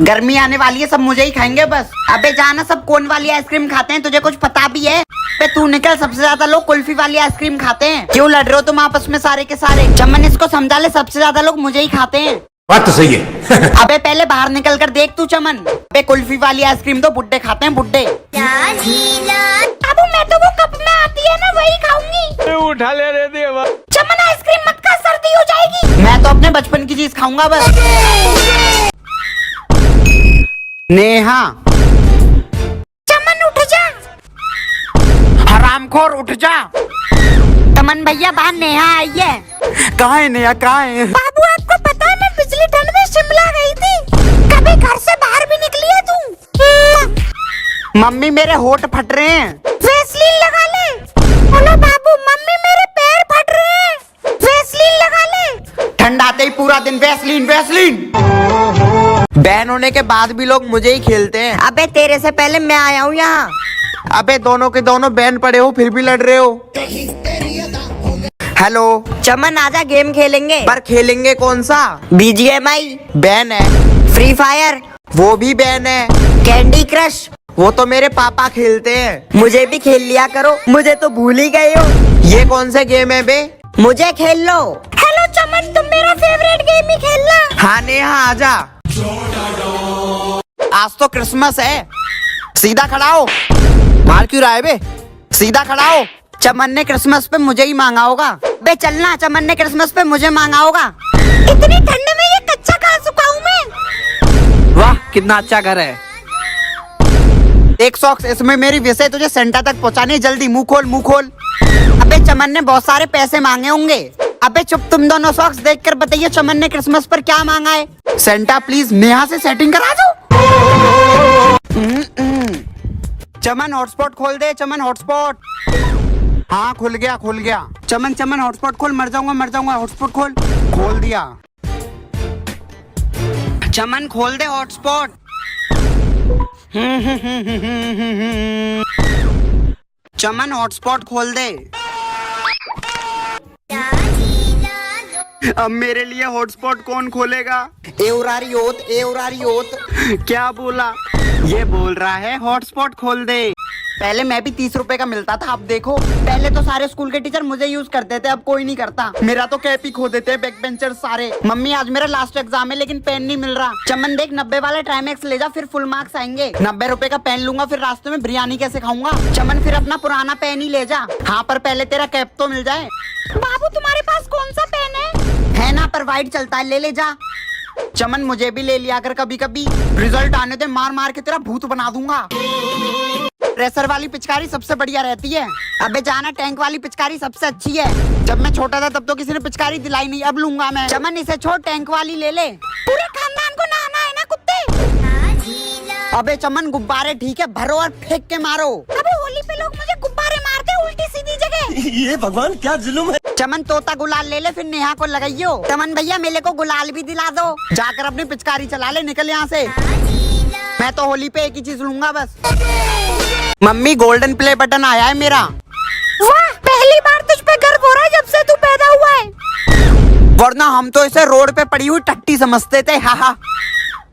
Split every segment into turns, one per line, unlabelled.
गर्मी आने वाली है, सब मुझे ही खाएंगे बस। अबे जाना, सब कोन वाली आइसक्रीम खाते हैं, तुझे कुछ पता भी है? बे तू निकल, सबसे ज्यादा लोग कुल्फी वाली आइसक्रीम खाते हैं। क्यों लड़ रहे हो तुम आपस में सारे के सारे? चमन इसको समझा ले, सबसे ज्यादा लोग मुझे ही खाते हैं।
बात तो सही है।
अबे पहले बाहर निकल कर देख तू चमन। अबे कुल्फी वाली आइसक्रीम तो बुड्ढे खाते हैं, बुड्ढे। अब मैं तो वो कप में आती है ना, वही खाऊंगी।
उठा ले रे देवा।
चमन आइसक्रीम मत खा, सर्दी हो जाएगी। मैं तो अपने बचपन की चीज खाऊंगा बस। नेहा, चमन उठ जा। हरामखोर उठ जा। चमन भैया, बाहर नेहा आई है। कहाँ है नेहा, कहाँ है? बाबू आपको पता है, मैं पिछली ठंड में शिमला गई थी। कभी घर से बाहर भी निकली है तू? मम्मी मेरे होठ फट रहे हैं। वैसलीन लगा ले। हेलो बाबू, मम्मी मेरे पैर फट रहे हैं। वैसलीन लगा ले। ठंड आते ही पूरा दिन वैसलीन वैसलीन। बैन होने के बाद भी लोग मुझे ही खेलते हैं। अबे तेरे से पहले मैं आया हूँ यहाँ। अबे दोनों के दोनों बैन पड़े हो, फिर भी लड़ रहे हो। हेलो चमन, आजा गेम खेलेंगे। पर खेलेंगे कौन सा? BGMI बैन है। फ्री फायर वो भी बैन है। कैंडी क्रश वो तो मेरे पापा खेलते हैं। मुझे भी खेल लिया करो, मुझे तो भूल ही गए हो। ये कौन सा गेम है बे? मुझे खेल लो। हेलो चमन, तुम मेरा फेवरेट गेम ही खेलना। हाँ नेहा आजा। आज तो क्रिसमस है। सीधा खड़ा हो। मार क्यों रहा है बे? सीधा खड़ा हो। चमन ने क्रिसमस पे मुझे ही मांगा होगा। बे चलना, चमन ने क्रिसमस पे मुझे मांगा होगा। इतनी ठंड में ये कच्चा खा चुका हूँ मैं। वाह कितना अच्छा घर है। एक सॉक्स इसमें मेरी विषय तुझे सेंटा तक पहुँचानी, जल्दी मुंह खोल मुंह खोल। अबे चमन ने बहुत सारे पैसे मांगे होंगे। अबे चुप, तुम दोनों सॉक्स देखकर बताइए चमन ने क्रिसमस पर क्या मांगा है। सेंटा प्लीज नेहा से सेटिंग करा दो। चमन हॉटस्पॉट खोल दे। चमन हॉटस्पॉट। हाँ खुल गया खुल गया। चमन चमन हॉटस्पॉट खोल, मर जाऊंगा। हॉटस्पॉट खोल। खोल दिया। चमन खोल दे हॉटस्पॉट। चमन हॉटस्पॉट खोल दे। अब मेरे लिए हॉटस्पॉट कौन खोलेगा? ए उरारी होत। क्या बोला? ये बोल रहा है हॉटस्पॉट खोल दे। पहले मैं भी 30 रुपए का मिलता था, अब देखो। पहले तो सारे स्कूल के टीचर मुझे यूज करते थे, अब कोई नहीं करता। मेरा तो कैप ही खो देते बैक बेंचर सारे। मम्मी आज मेरा लास्ट एग्जाम है लेकिन पेन नहीं मिल रहा। चमन देख, 90 वाला ट्राइमेक्स ले जा, फिर फुल मार्क्स आएंगे। 90 रुपए का पेन लूंगा, फिर रास्ते में बिरयानी कैसे खाऊंगा? चमन फिर अपना पुराना पेन ही ले जा। हाँ पर पहले तेरा कैप तो मिल जाए। बाबू तुम्हारे पास कौन सा पेन है ना? पर वाइट चलता है, ले जा। चमन मुझे भी ले लिया कर कभी कभी। रिजल्ट आने दे, मार मार के तेरा भूत बना दूंगा। प्रेशर वाली पिचकारी सबसे बढ़िया रहती है। अबे जाना, टैंक वाली पिचकारी सबसे अच्छी है। जब मैं छोटा था तब तो किसी ने पिचकारी दिलाई नहीं, अब लूंगा मैं। चमन इसे छोड़, टैंक वाली ले ले। पूरे खानदान को नहाना है ना कुत्ते। अबे चमन गुब्बारे ठीक है, भरो और फेंक के मारो। अबे होली पे लोग मुझे गुब्बारे मारते हैं उल्टी सीधी जगह।
ये भगवान क्या जुल्म है।
चमन तोता गुलाल ले ले, फिर नेहा को लगाइयो। चमन भैया मेरे को गुलाल भी दिला दो। जाकर अपनी पिचकारी चला ले, निकल यहाँ से। मैं तो होली पे एक ही चीज लूंगा बस। मम्मी गोल्डन प्ले बटन आया है मेरा। वाह, पहली बार तुझ पे गर्व हो रहा है जब से तू पैदा हुआ है। वरना हम तो इसे रोड पे पड़ी हुई टट्टी समझते थे। हा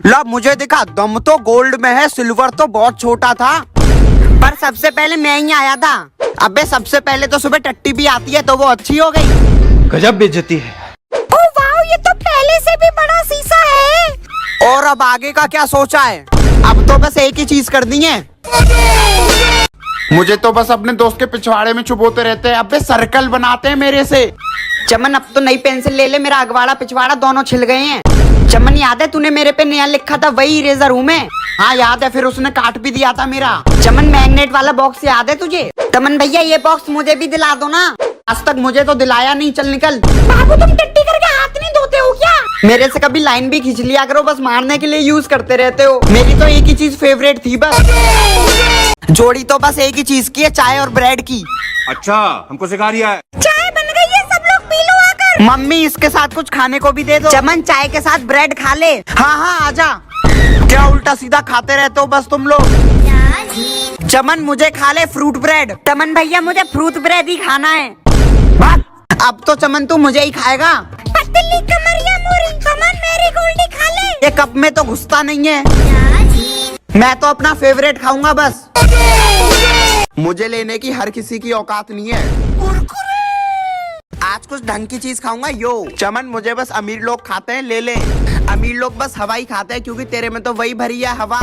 ला मुझे दिखा, दम तो गोल्ड में है, सिल्वर तो बहुत छोटा था। पर सबसे पहले मैं ही आया था। अबे सबसे पहले तो सुबह टट्टी भी आती है तो वो अच्छी हो गई।
गजब बेइज्जती है।
ओ वाओ, ये तो पहले से भी बड़ा शीशा है। और अब आगे का क्या सोचा है? अब तो बस एक ही चीज करनी है। मुझे तो बस अपने दोस्त के पिछवाड़े में छुपोते रहते हैं। अबे सर्कल बनाते हैं मेरे से। चमन अब तो नई पेंसिल ले ले, मेरा अगवाड़ा पिछवाड़ा दोनों छिल गए हैं। चमन याद है तूने मेरे पे नया लिखा था, वही इरेजर हूँ मैं। हाँ याद है, फिर उसने काट भी दिया था मेरा। चमन मैग्नेट वाला बॉक्स याद है तुझे? चमन भैया ये बॉक्स मुझे भी दिला दो ना। आज तक मुझे तो दिलाया नहीं, चल निकल। बाबू तुम टट्टी करके हाथ नहीं धोते हो क्या? मेरे से कभी लाइन भी खींच लिया करो, बस मारने के लिए यूज करते रहते हो। मेरी तो एक ही चीज फेवरेट थी बस। जोड़ी तो बस एक ही चीज की है, चाय और ब्रेड की।
अच्छा हमको सिखा रिया है।
चाय बन गई है, सब लोग पी लो आकर। मम्मी इसके साथ कुछ खाने को भी दे दो। चमन चाय के साथ ब्रेड खा ले। हाँ आजा। क्या उल्टा सीधा खाते रहते हो बस तुम लोग। चमन मुझे खा ले फ्रूट ब्रेड। चमन भैया मुझे फ्रूट ब्रेड ही खाना है। अब तो चमन तू मुझे ही खाएगा। पतली कमरिया
चमन मेरी गोल्डी खा ले।
ये कप में तो घुसता नहीं है। मैं तो अपना फेवरेट खाऊंगा बस। मुझे लेने की हर किसी की औकात नहीं है। आज कुछ ढंग की चीज खाऊंगा। यो चमन, मुझे बस अमीर लोग खाते हैं, ले ले। अमीर लोग बस हवा ही खाते हैं, क्योंकि तेरे में तो वही भरी है हवा।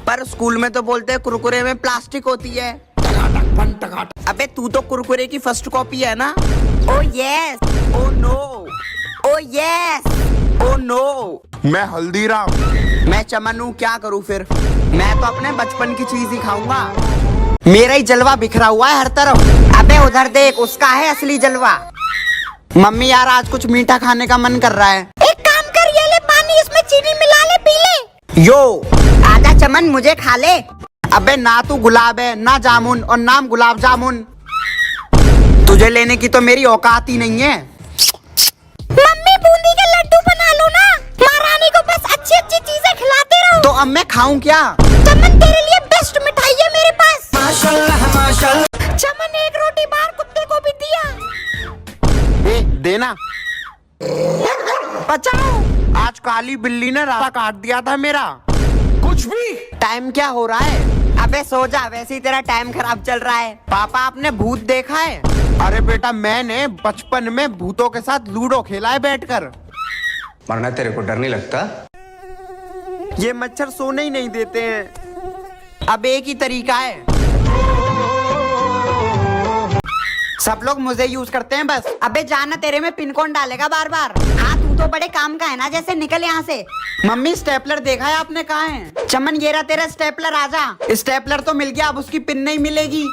पर स्कूल में तो बोलते हैं कुरकुरे में प्लास्टिक होती है। अबे तू तो कुरकुरे की फर्स्ट कॉपी है ना। Oh yes, oh no, oh yes, oh no. मैं हल्दीराम। मैं चमन हूँ, क्या करूँ फिर। मैं तो अपने बचपन की चीज ही खाऊंगा। मेरा ही जलवा बिखरा हुआ है हर तरफ। अबे उधर देख, उसका है असली जलवा। मम्मी यार, आज कुछ मीठा खाने का मन कर रहा है।
एक काम कर, ये ले पानी, इसमें चीनी मिला ले, पी ले।
यो
आजा चमन, मुझे खा ले।
अबे ना तू गुलाब है, ना जामुन, और नाम गुलाब जामुन। तुझे लेने की तो मेरी औकात ही नहीं है।
मम्मी बूंदी के लड्डू बना लो ना। महारानी को बस अच्छी अच्छी चीजें खिलाते रहो।
तो अब मैं खाऊं क्या।
चमन तेरे लिए बेस्ट मिठाई है मेरे पास।
माशाल्लाह माशाल्लाह।
चमन एक रोटी बाहर कुत्ते को भी दिया।
देना। बचाओ, आज काली बिल्ली ने रास्ता काट दिया था मेरा। कुछ भी। टाइम क्या हो रहा है। अबे सो जा, वैसे ही तेरा टाइम खराब चल रहा है। पापा, आपने भूत देखा है। अरे बेटा, मैंने बचपन में भूतों के साथ लूडो खेला है बैठकर।
मरना तेरे को डर नहीं लगता।
ये मच्छर सोने ही नहीं देते हैं। अब एक ही तरीका है, सब लोग मुझे यूज करते हैं बस।
अबे जाना, तेरे में पिन कौन डालेगा बार बार। हाँ तू तो बड़े काम का है ना, जैसे निकल यहाँ से।
मम्मी, स्टेपलर देखा है आपने, कहाँ है।
चमन ये रहा तेरा स्टेपलर, आजा।
स्टेपलर तो मिल गया, अब उसकी पिन नहीं मिलेगी।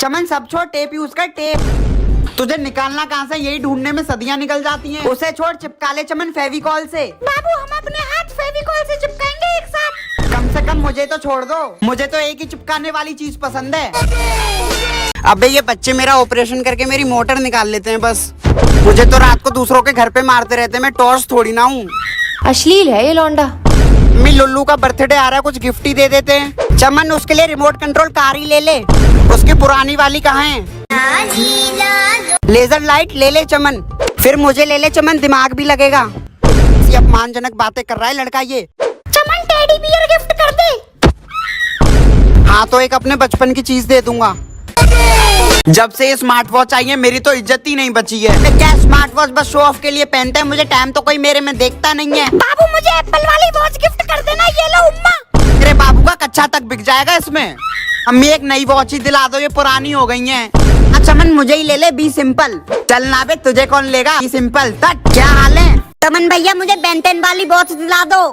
चमन सब छोड़, टेप यूज कर, टेप।
तुझे निकालना कहाँ से, यही ढूंढने में सदियां निकल जाती हैं।
उसे छोड़, चिपका ले चमन फेविकॉल से। बाबू हम अपने हाथ फेविकॉल से चिपकाएंगे एक साथ।
कम से कम मुझे तो छोड़ दो, मुझे तो एक ही चिपकाने वाली चीज पसंद है। अबे ये बच्चे मेरा ऑपरेशन करके मेरी मोटर निकाल लेते हैं बस। मुझे तो रात को दूसरों के घर पे मारते रहते हैं, मैं टॉर्च थोड़ी ना हूँ।
अश्लील है ये लौंडा।
मम्मी, लुल्लू का बर्थडे आ रहा है, कुछ गिफ्ट ही दे देते हैं।
चमन उसके लिए रिमोट कंट्रोल कार ही ले ले।
उसकी पुरानी वाली कहाँ है।
लेजर लाइट ले ले चमन।
फिर मुझे ले ले चमन, दिमाग भी लगेगा। ये अपमानजनक बातें कर रहा है लड़का ये।
चमन टेडी बियर गिफ्ट कर दे।
हाँ तो एक अपने बचपन की चीज दे दूंगा। जब से ये स्मार्ट वॉच आई है, मेरी तो इज्जत ही नहीं बची है।
क्या स्मार्ट वॉच बस शो ऑफ के लिए पहनते हैं, मुझे टाइम तो कोई मेरे में देखता नहीं है। बाबू मुझे एप्पल वाली वॉच गिफ्ट कर देना, ये लो उम्मा।
तेरे बाबू का कच्चा तक बिक जाएगा इसमें। अम्मी एक नई वॉच ही दिला दो, ये पुरानी हो गई है।
चमन मुझे ही ले ले, बी सिंपल।
चलना बे, तुझे कौन लेगा। बी सिंपल तट।
क्या हाल है। चमन भैया मुझे बेंटेन वाली वॉच दिला दो।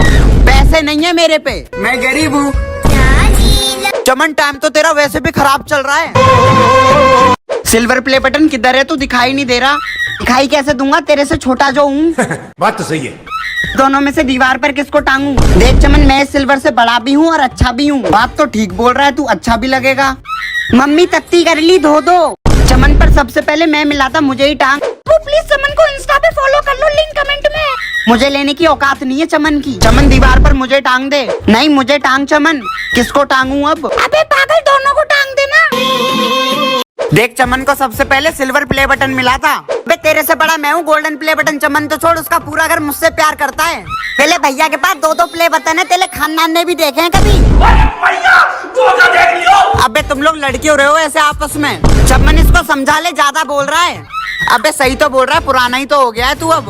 पैसे नहीं है मेरे पे, मैं गरीब हूँ। चमन टाइम तो तेरा वैसे भी खराब चल रहा है। सिल्वर प्ले बटन किधर है, तू दिखाई नहीं दे रहा।
दिखाई कैसे दूंगा, तेरे से छोटा जो हूँ।
बात तो सही है।
दोनों में से दीवार पर किसको टांगू। देख चमन, मैं सिल्वर से बड़ा भी हूँ और अच्छा भी हूँ।
बात तो ठीक बोल रहा है तू, अच्छा भी लगेगा।
मम्मी तख्ती कर ली, धो दो। चमन पर सबसे पहले मैं मिला था, मुझे ही टांग। वो प्लीज चमन को इंस्टा पे फॉलो कर लो, लिंक कमेंट में।
मुझे लेने की औकात नहीं है चमन की। चमन दीवार पर मुझे टांग दे।
नहीं मुझे टांग चमन।
किसको टांगू अब।
अबे पागल, दोनों को टांग देना।
देख चमन को सबसे पहले सिल्वर प्ले बटन मिला था।
बे तेरे से बड़ा मैं हूँ गोल्डन प्ले बटन। चमन तो छोड़, उसका पूरा घर मुझसे प्यार करता है। पहले भैया के पास दो प्ले बटन है, तेरे खानदान ने भी देखे हैं कभी।
अबे तुम लोग लड़के हो रहे हो ऐसे आपस में। चमन इसको समझा ले, ज्यादा बोल रहा है। अबे सही तो बोल रहा है, पुराना ही तो हो गया है तू अब।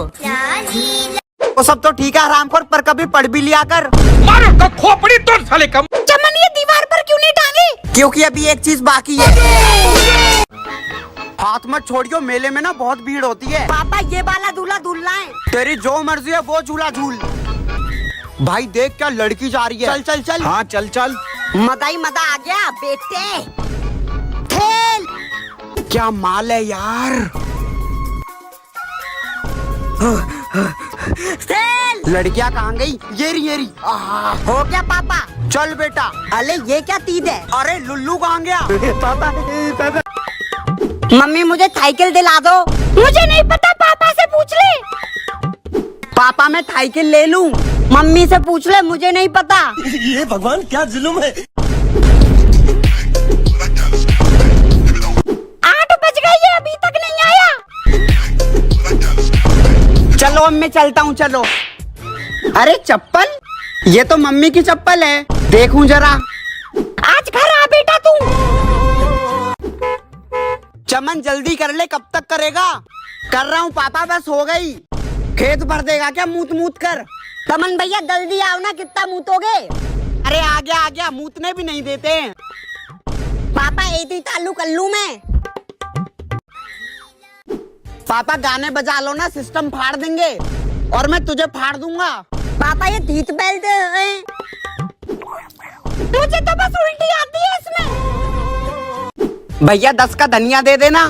वो सब तो ठीक है हरामखोर, पर कभी पढ़ भी लिया कर।
मारो का खोपड़ी तोड़ साले कम।
चमन ये दीवार पर क्यों नहीं टांगी।
क्योंकि अभी एक चीज बाकी है। हाथ मत छोड़ियो, मेले में ना बहुत भीड़ होती है।
पापा ये वाला दूल्हा दूल्हा है।
तेरी जो मर्जी है वो झूला झूल। भाई देख क्या लड़की जा रही है। चल चल चल। हाँ चल चल।
मजा ही मजा आ गया बेटे। खेल।
क्या माल है यार।
खेल।
लड़कियां कहाँ गई। ये रही।
हो गया पापा।
चल बेटा।
अरे ये क्या तीद है।
अरे लुल्लू कहाँ गया। पापा
मम्मी मुझे साइकिल दिला दो। मुझे नहीं पता, पापा से पूछ ले।
पापा मैं साइकिल ले लूं।
मम्मी से पूछ ले, मुझे नहीं पता।
ये भगवान क्या जुल्म है।
8 बज गए, ये अभी तक नहीं आया।
चलो अब मैं चलता हूँ, चलो। अरे चप्पल, ये तो मम्मी की चप्पल है, देखूं जरा। आज घर आ बेटा तू। चमन जल्दी कर ले, कब तक करेगा? कर रहा हूँ पापा, बस हो गई। खेत भर देगा क्या मूत मूत कर?
चमन भैया जल्दी आओ ना, कितना मूतोगे?
अरे आ गया, मूतने भी नहीं देते हैं।
पापा एती तालू कल्लू में।
पापा गाने बजा लो ना, सिस्टम फाड़ देंगे और मैं तुझे फाड़ दूंगा।
पापा ये तीत बेलते हैं, मुझे तो बस उल्टी आती है इसमें।
भैया 10 का धनिया दे देना।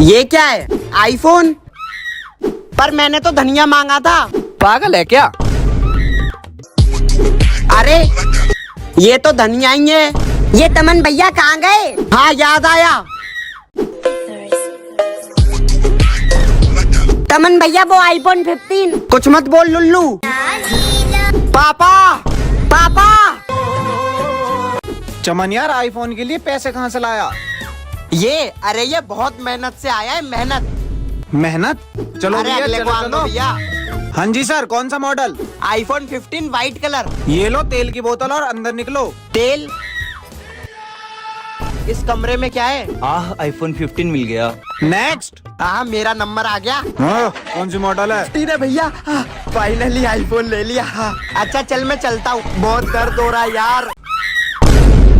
ये क्या है? आईफोन? पर मैंने तो धनिया मांगा था। पागल है क्या? अरे ये तो धनिया ही है।
ये तमन भैया कहाँ गए?
हाँ याद आया।
तमन भैया वो आईफोन 15।
कुछ मत बोल लुल्लू। पापा पापा।
चमन यार, आईफोन के लिए पैसे कहाँ से लाया?
अरे ये बहुत मेहनत से आया है, मेहनत।
मेहनत? चलो
अरे
भैया,
अगले
चलो
को आने दो
चलो।
भैया।
हाँ जी सर, कौन सा मॉडल?
IPhone 15 white colour.
ये लो तेल की बोतल और अंदर निकलो।
तेल? इस कमरे में क्या है?
आईफोन 15 मिल गया।
नेक्स्ट।
हाँ मेरा नंबर आ गया।
कौन सी मॉडल है?
15 है भैया, फाइनली आईफोन ले लिया। अच्छा चल मैं चलता हूँ, बहुत दर्द हो रहा है यार।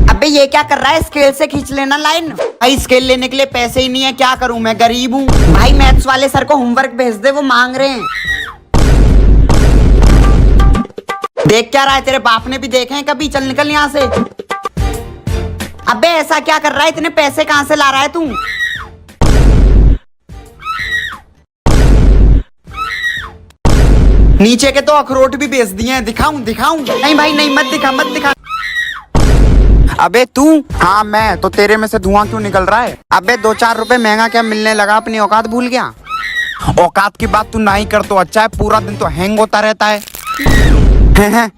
अबे ये क्या कर रहा है? स्केल से खींच लेना लाइन। भाई स्केल लेने के लिए पैसे ही नहीं है, क्या करूँ मैं, गरीब हूँ। भाई मैथ्स वाले सर को होमवर्क भेज दे, वो मांग रहे हैं। देख क्या रहा है? तेरे बाप ने भी देखे हैं कभी? चल निकल यहाँ से। अबे ऐसा क्या कर रहा है? इतने पैसे कहाँ से ला रहा है तू? नीचे के तो अखरोट भी बेच दिए हैं। दिखाऊं? नहीं भाई नहीं, मत दिखा। अबे तू? हाँ मैं तो। तेरे में से धुआं क्यों निकल रहा है? अबे 2-4 रुपए महंगा क्या मिलने लगा? अपनी औकात भूल गया? औकात की बात तू नहीं कर तो अच्छा है, पूरा दिन तो हैंग होता रहता है।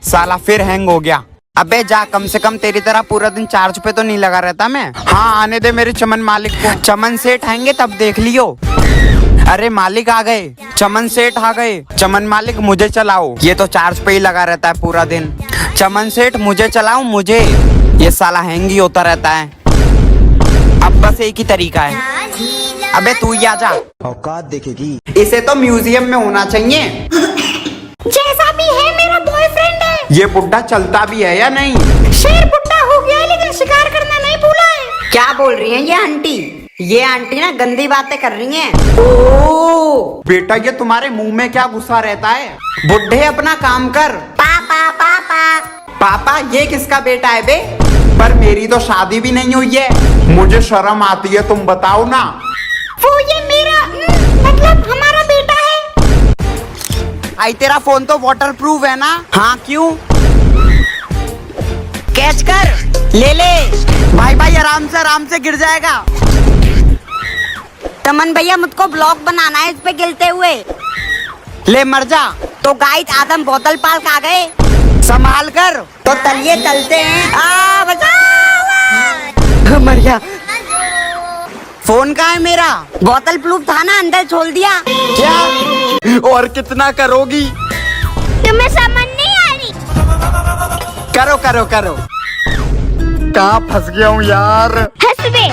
साला फिर हैंग हो गया। अबे जा, कम से कम तेरी तरह पूरा दिन चार्ज पे तो नहीं लगा रहता मैं। हाँ आने दे मेरे चमन मालिक को। चमन सेठ आएंगे तब देख लियो। अरे मालिक आ गए, चमन सेठ आ गए। चमन मालिक मुझे चलाओ, ये तो चार्ज पे ही लगा रहता है पूरा दिन। चमन सेठ मुझे चलाओ, मुझे। ये साला हैंग ही होता रहता है। अब बस एक ही तरीका है। अबे तू ही आ जा।
औकात देखेगी।
इसे तो म्यूजियम में होना चाहिए।
जैसा भी है मेरा बॉयफ्रेंड है।
ये बुड्ढा चलता भी है या नहीं?
शेर बुड्ढा हो गया है, लेकिन शिकार करना नहीं भूला है। क्या बोल रही हैं ये आंटी? ये आंटी ना गंदी बातें कर रही हैं।
ओ बेटा, ये तुम्हारे मुंह में क्या गुस्सा रहता है? बुड्ढे अपना काम कर।
पापा पापा।
पापा ये किसका बेटा है बे? पर मेरी तो शादी भी नहीं हुई है, मुझे शर्म आती है, तुम बताओ ना।
वो ये मेरा मतलब हमारा बेटा है।
आई तेरा फोन तो वाटरप्रूफ है ना? हाँ क्यों? कैच कर, ले भाई आराम से गिर जाएगा।
तमन भैया मुझको ब्लॉग बनाना है इस पे गिरते हुए।
ले मर जा।
तो गाइस आदम बोतल पार्क आ गए,
संभाल कर।
तो तलिए तलते हैं। बचाओ।
मर गया। फोन कहाँ है मेरा?
बोतल प्रूफ था ना, अंदर छोड़ दिया।
क्या? और कितना करोगी?
तुम्हें समझ नहीं आ रही?
करो। कहाँ फंस गया हूँ यार?
हंस दे।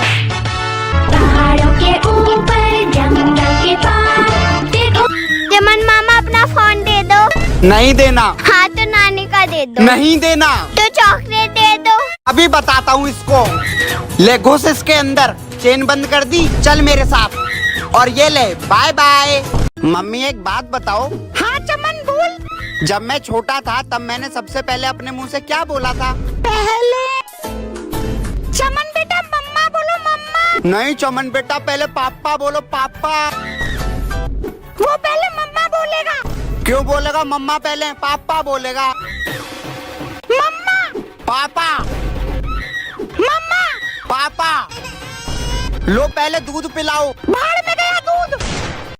पहाड़ों के ऊपर जंगल के पार देखो।
चमन मामा अपना फोन दे दो।
नहीं देना।
हाँ तो नानी का दे दो।
नहीं देना।
तो चॉकलेट दे दो।
अभी बताता हूँ इसको। ले घुस इसके अंदर, चेन बंद कर दी, चल मेरे साथ। और ये ले, बाय बाय। मम्मी एक बात बताओ।
हाँ चमन बोल।
जब मैं छोटा था तब मैंने सबसे पहले अपने मुंह से क्या बोला था?
पहले चमन बेटा मम्मा बोलो, मम्मा।
नहीं चमन बेटा, पहले पापा बोलो, पापा।
वो पहले मम्मा बोलेगा।
क्यों बोलेगा मम्मा? पहले पापा बोलेगा।
मम्मा
पापा
मम्मा।
पापा। लो पहले दूध पिलाओ।
बाहर में गया दूध।